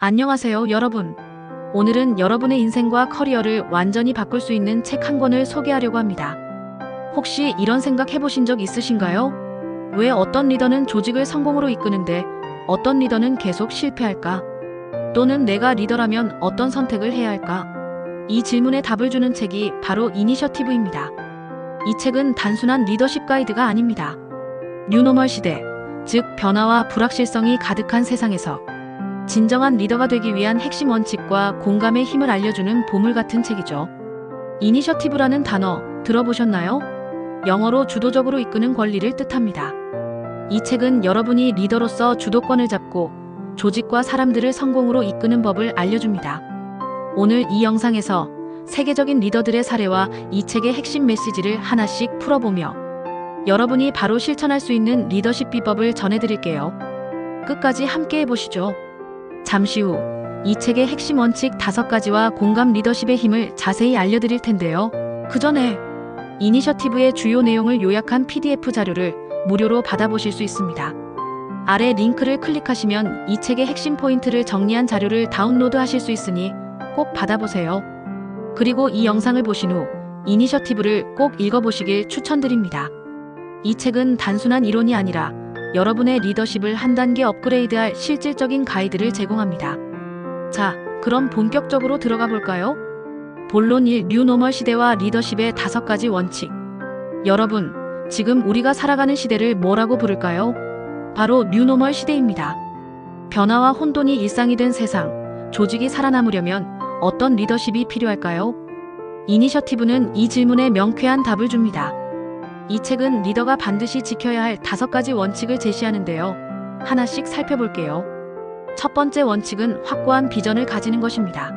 안녕하세요, 여러분. 오늘은 여러분의 인생과 커리어를 완전히 바꿀 수 있는 책 한 권을 소개하려고 합니다. 혹시 이런 생각 해보신 적 있으신가요? 왜 어떤 리더는 조직을 성공으로 이끄는데 어떤 리더는 계속 실패할까? 또는 내가 리더라면 어떤 선택을 해야 할까? 이 질문에 답을 주는 책이 바로 이니셔티브입니다. 이 책은 단순한 리더십 가이드가 아닙니다. 뉴노멀 시대, 즉 변화와 불확실성이 가득한 세상에서 진정한 리더가 되기 위한 핵심 원칙과 공감의 힘을 알려주는 보물 같은 책이죠. 이니셔티브라는 단어 들어보셨나요? 영어로 주도적으로 이끄는 권리를 뜻합니다. 이 책은 여러분이 리더로서 주도권을 잡고 조직과 사람들을 성공으로 이끄는 법을 알려줍니다. 오늘 이 영상에서 세계적인 리더들의 사례와 이 책의 핵심 메시지를 하나씩 풀어보며 여러분이 바로 실천할 수 있는 리더십 비법을 전해드릴게요. 끝까지 함께 해보시죠. 잠시 후 이 책의 핵심 원칙 5가지와 공감 리더십의 힘을 자세히 알려드릴 텐데요. 그 전에 이니셔티브의 주요 내용을 요약한 PDF 자료를 무료로 받아보실 수 있습니다. 아래 링크를 클릭하시면 이 책의 핵심 포인트를 정리한 자료를 다운로드 하실 수 있으니 꼭 받아보세요. 그리고 이 영상을 보신 후 이니셔티브를 꼭 읽어보시길 추천드립니다. 이 책은 단순한 이론이 아니라 여러분의 리더십을 한 단계 업그레이드할 실질적인 가이드를 제공합니다. 자, 그럼 본격적으로 들어가 볼까요? 본론 1. 뉴노멀 시대와 리더십의 5가지 원칙. 여러분, 지금 우리가 살아가는 시대를 뭐라고 부를까요? 바로 뉴노멀 시대입니다. 변화와 혼돈이 일상이 된 세상, 조직이 살아남으려면 어떤 리더십이 필요할까요? 이니셔티브는 이 질문에 명쾌한 답을 줍니다. 이 책은 리더가 반드시 지켜야 할 5가지 원칙을 제시하는데요. 하나씩 살펴볼게요. 첫 번째 원칙은 확고한 비전을 가지는 것입니다.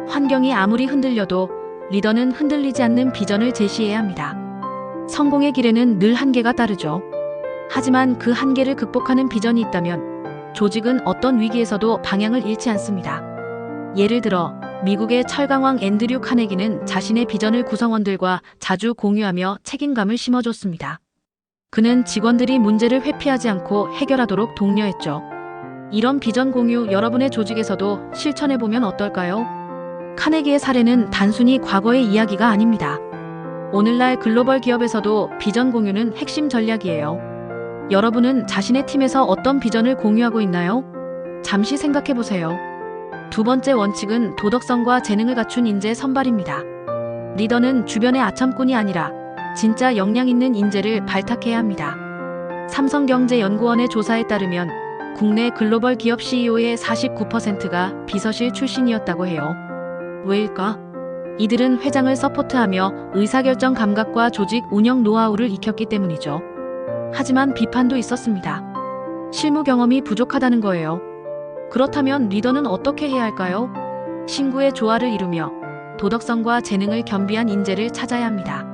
환경이 아무리 흔들려도 리더는 흔들리지 않는 비전을 제시해야 합니다. 성공의 길에는 늘 한계가 따르죠. 하지만 그 한계를 극복하는 비전이 있다면 조직은 어떤 위기에서도 방향을 잃지 않습니다. 예를 들어 미국의 철강왕 앤드류 카네기는 자신의 비전을 구성원들과 자주 공유하며 책임감을 심어줬습니다. 그는 직원들이 문제를 회피하지 않고 해결하도록 독려했죠. 이런 비전 공유 여러분의 조직에서도 실천해보면 어떨까요? 카네기의 사례는 단순히 과거의 이야기가 아닙니다. 오늘날 글로벌 기업에서도 비전 공유는 핵심 전략이에요. 여러분은 자신의 팀에서 어떤 비전을 공유하고 있나요? 잠시 생각해보세요. 두 번째 원칙은 도덕성과 재능을 갖춘 인재 선발입니다. 리더는 주변의 아첨꾼이 아니라 진짜 역량 있는 인재를 발탁해야 합니다. 삼성경제연구원의 조사에 따르면 국내 글로벌 기업 CEO의 49%가 비서실 출신이었다고 해요. 왜일까? 이들은 회장을 서포트하며 의사결정 감각과 조직 운영 노하우를 익혔기 때문이죠. 하지만 비판도 있었습니다. 실무 경험이 부족하다는 거예요. 그렇다면 리더는 어떻게 해야 할까요? 신구의 조화를 이루며 도덕성과 재능을 겸비한 인재를 찾아야 합니다.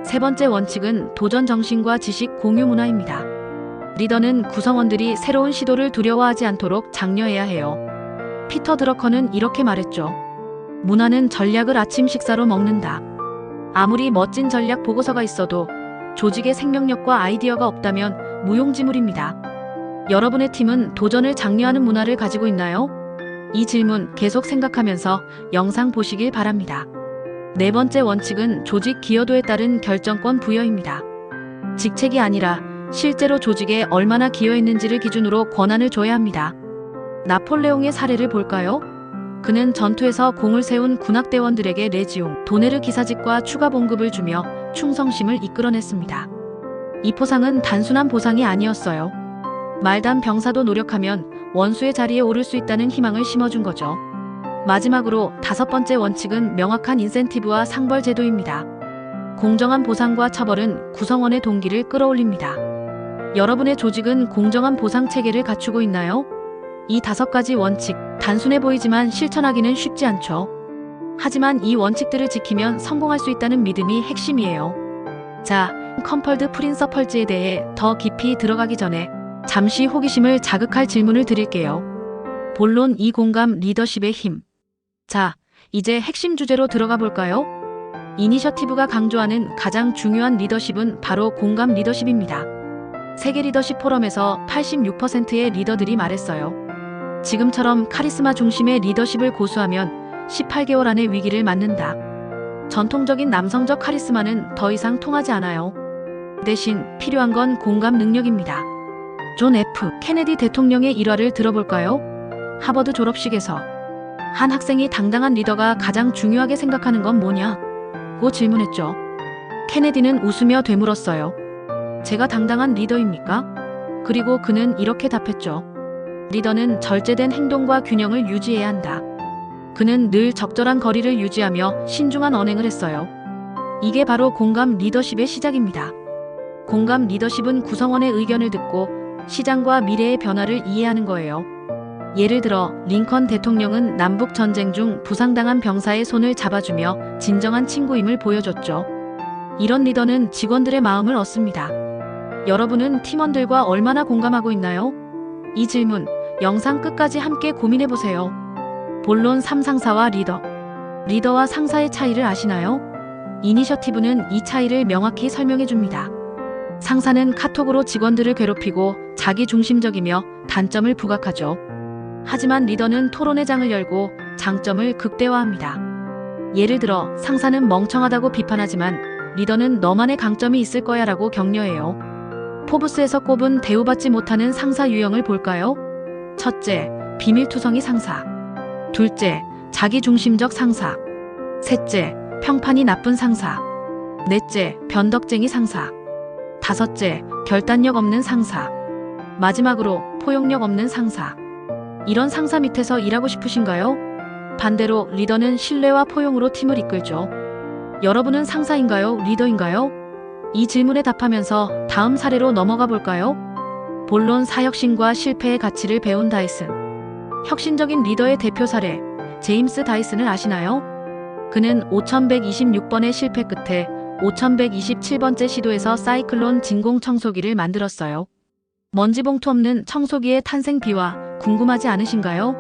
세 번째 원칙은 도전 정신과 지식 공유 문화입니다. 리더는 구성원들이 새로운 시도를 두려워하지 않도록 장려해야 해요. 피터 드러커는 이렇게 말했죠. 문화는 전략을 아침 식사로 먹는다. 아무리 멋진 전략 보고서가 있어도 조직의 생명력과 아이디어가 없다면 무용지물입니다. 여러분의 팀은 도전을 장려하는 문화를 가지고 있나요? 이 질문 계속 생각하면서 영상 보시길 바랍니다. 네 번째 원칙은 조직 기여도에 따른 결정권 부여입니다. 직책이 아니라 실제로 조직에 얼마나 기여했는지를 기준으로 권한을 줘야 합니다. 나폴레옹의 사례를 볼까요? 그는 전투에서 공을 세운 군악대원들에게 레지옹, 도네르 기사직과 추가 봉급을 주며 충성심을 이끌어냈습니다. 이 포상은 단순한 보상이 아니었어요. 말단 병사도 노력하면 원수의 자리에 오를 수 있다는 희망을 심어준 거죠. 마지막으로 5번째 원칙은 명확한 인센티브와 상벌 제도입니다. 공정한 보상과 처벌은 구성원의 동기를 끌어올립니다. 여러분의 조직은 공정한 보상 체계를 갖추고 있나요? 이 5가지 원칙, 단순해 보이지만 실천하기는 쉽지 않죠. 하지만 이 원칙들을 지키면 성공할 수 있다는 믿음이 핵심이에요. 자, 컴펄드 프린서펄즈에 대해 더 깊이 들어가기 전에 잠시 호기심을 자극할 질문을 드릴게요. 본론 2. 공감 리더십의 힘. 자, 이제 핵심 주제로 들어가 볼까요? 이니셔티브가 강조하는 가장 중요한 리더십은 바로 공감 리더십입니다. 세계 리더십 포럼에서 86%의 리더들이 말했어요. 지금처럼 카리스마 중심의 리더십을 고수하면 18개월 안에 위기를 맞는다. 전통적인 남성적 카리스마는 더 이상 통하지 않아요. 대신 필요한 건 공감 능력입니다. 존 F. 케네디 대통령의 일화를 들어볼까요? 하버드 졸업식에서 한 학생이 당당한 리더가 가장 중요하게 생각하는 건 뭐냐? 고 질문했죠. 케네디는 웃으며 되물었어요. 제가 당당한 리더입니까? 그리고 그는 이렇게 답했죠. 리더는 절제된 행동과 균형을 유지해야 한다. 그는 늘 적절한 거리를 유지하며 신중한 언행을 했어요. 이게 바로 공감 리더십의 시작입니다. 공감 리더십은 구성원의 의견을 듣고 시장과 미래의 변화를 이해하는 거예요. 예를 들어 링컨 대통령은 남북 전쟁 중 부상당한 병사의 손을 잡아주며 진정한 친구임을 보여줬죠. 이런 리더는 직원들의 마음을 얻습니다. 여러분은 팀원들과 얼마나 공감하고 있나요? 이 질문, 영상 끝까지 함께 고민해보세요. 본론 3상사와 리더. 리더와 상사의 차이를 아시나요? 이니셔티브는 이 차이를 명확히 설명해줍니다. 상사는 카톡으로 직원들을 괴롭히고 자기 중심적이며 단점을 부각하죠. 하지만 리더는 토론의 장을 열고 장점을 극대화합니다. 예를 들어 상사는 멍청하다고 비판하지만 리더는 너만의 강점이 있을 거야 라고 격려해요. 포브스에서 꼽은 대우받지 못하는 상사 유형을 볼까요? 첫째, 비밀투성이 상사. 둘째, 자기중심적 상사. 셋째, 평판이 나쁜 상사. 넷째, 변덕쟁이 상사. 다섯째, 결단력 없는 상사. 마지막으로 포용력 없는 상사. 이런 상사 밑에서 일하고 싶으신가요? 반대로 리더는 신뢰와 포용으로 팀을 이끌죠. 여러분은 상사인가요? 리더인가요? 이 질문에 답하면서 다음 사례로 넘어가 볼까요? 본론 사혁신과 실패의 가치를 배운 다이슨. 혁신적인 리더의 대표 사례, 제임스 다이슨을 아시나요? 그는 5126번의 실패 끝에 5127번째 시도에서 사이클론 진공 청소기를 만들었어요. 먼지 봉투 없는 청소기의 탄생 비화 궁금하지 않으신가요?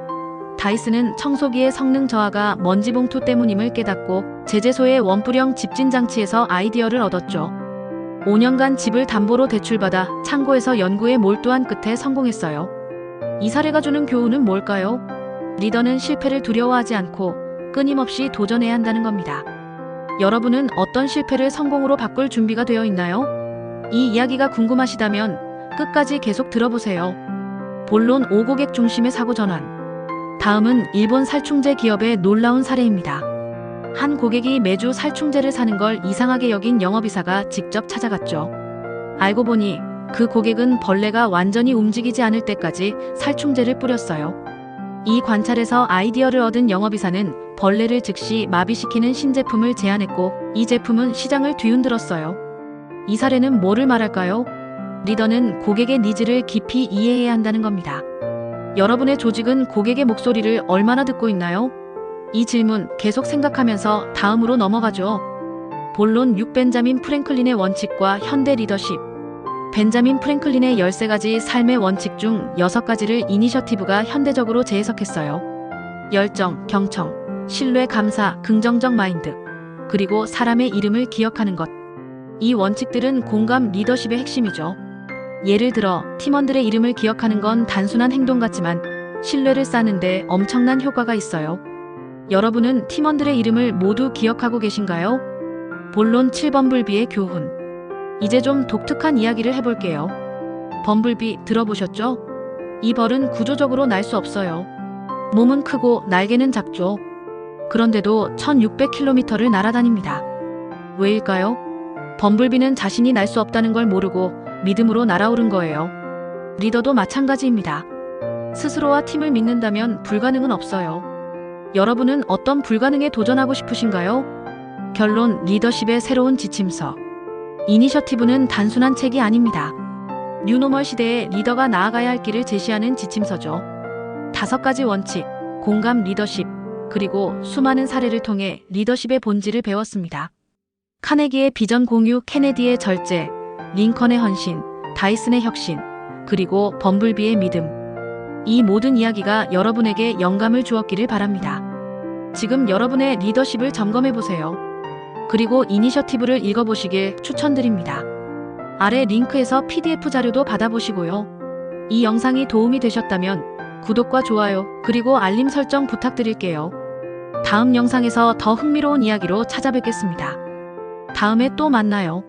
다이슨은 청소기의 성능 저하가 먼지 봉투 때문임을 깨닫고 제재소의 원뿔형 집진 장치에서 아이디어를 얻었죠. 5년간 집을 담보로 대출받아 창고에서 연구에 몰두한 끝에 성공했어요. 이 사례가 주는 교훈은 뭘까요? 리더는 실패를 두려워하지 않고 끊임없이 도전해야 한다는 겁니다. 여러분은 어떤 실패를 성공으로 바꿀 준비가 되어 있나요? 이 이야기가 궁금하시다면 끝까지 계속 들어보세요. 본론 5고객 중심의 사고 전환. 다음은 일본 살충제 기업의 놀라운 사례입니다. 한 고객이 매주 살충제를 사는 걸 이상하게 여긴 영업이사가 직접 찾아갔죠. 알고 보니 그 고객은 벌레가 완전히 움직이지 않을 때까지 살충제를 뿌렸어요. 이 관찰에서 아이디어를 얻은 영업이사는 벌레를 즉시 마비시키는 신제품을 제안했고 이 제품은 시장을 뒤흔들었어요. 이 사례는 뭐를 말할까요? 리더는 고객의 니즈를 깊이 이해해야 한다는 겁니다. 여러분의 조직은 고객의 목소리를 얼마나 듣고 있나요? 이 질문 계속 생각하면서 다음으로 넘어가죠. 본론 6 벤자민 프랭클린의 원칙과 현대 리더십. 벤자민 프랭클린의 13가지 삶의 원칙 중 6가지를 이니셔티브가 현대적으로 재해석했어요. 열정, 경청, 신뢰, 감사, 긍정적 마인드, 그리고 사람의 이름을 기억하는 것. 이 원칙들은 공감 리더십의 핵심이죠. 예를 들어 팀원들의 이름을 기억하는 건 단순한 행동 같지만 신뢰를 쌓는데 엄청난 효과가 있어요. 여러분은 팀원들의 이름을 모두 기억하고 계신가요? 본론 7범블비의 교훈. 이제 좀 독특한 이야기를 해볼게요. 범블비 들어보셨죠? 이 벌은 구조적으로 날 수 없어요. 몸은 크고 날개는 작죠. 그런데도 1600km를 날아다닙니다. 왜일까요? 범블비는 자신이 날 수 없다는 걸 모르고 믿음으로 날아오른 거예요. 리더도 마찬가지입니다. 스스로와 팀을 믿는다면 불가능은 없어요. 여러분은 어떤 불가능에 도전하고 싶으신가요? 결론, 리더십의 새로운 지침서. 이니셔티브는 단순한 책이 아닙니다. 뉴노멀 시대에 리더가 나아가야 할 길을 제시하는 지침서죠. 5가지 원칙, 공감 리더십, 그리고 수많은 사례를 통해 리더십의 본질을 배웠습니다. 카네기의 비전 공유, 케네디의 절제, 링컨의 헌신, 다이슨의 혁신, 그리고 범블비의 믿음. 이 모든 이야기가 여러분에게 영감을 주었기를 바랍니다. 지금 여러분의 리더십을 점검해보세요. 그리고 이니셔티브를 읽어보시길 추천드립니다. 아래 링크에서 PDF 자료도 받아보시고요. 이 영상이 도움이 되셨다면 구독과 좋아요, 그리고 알림 설정 부탁드릴게요. 다음 영상에서 더 흥미로운 이야기로 찾아뵙겠습니다. 다음에 또 만나요.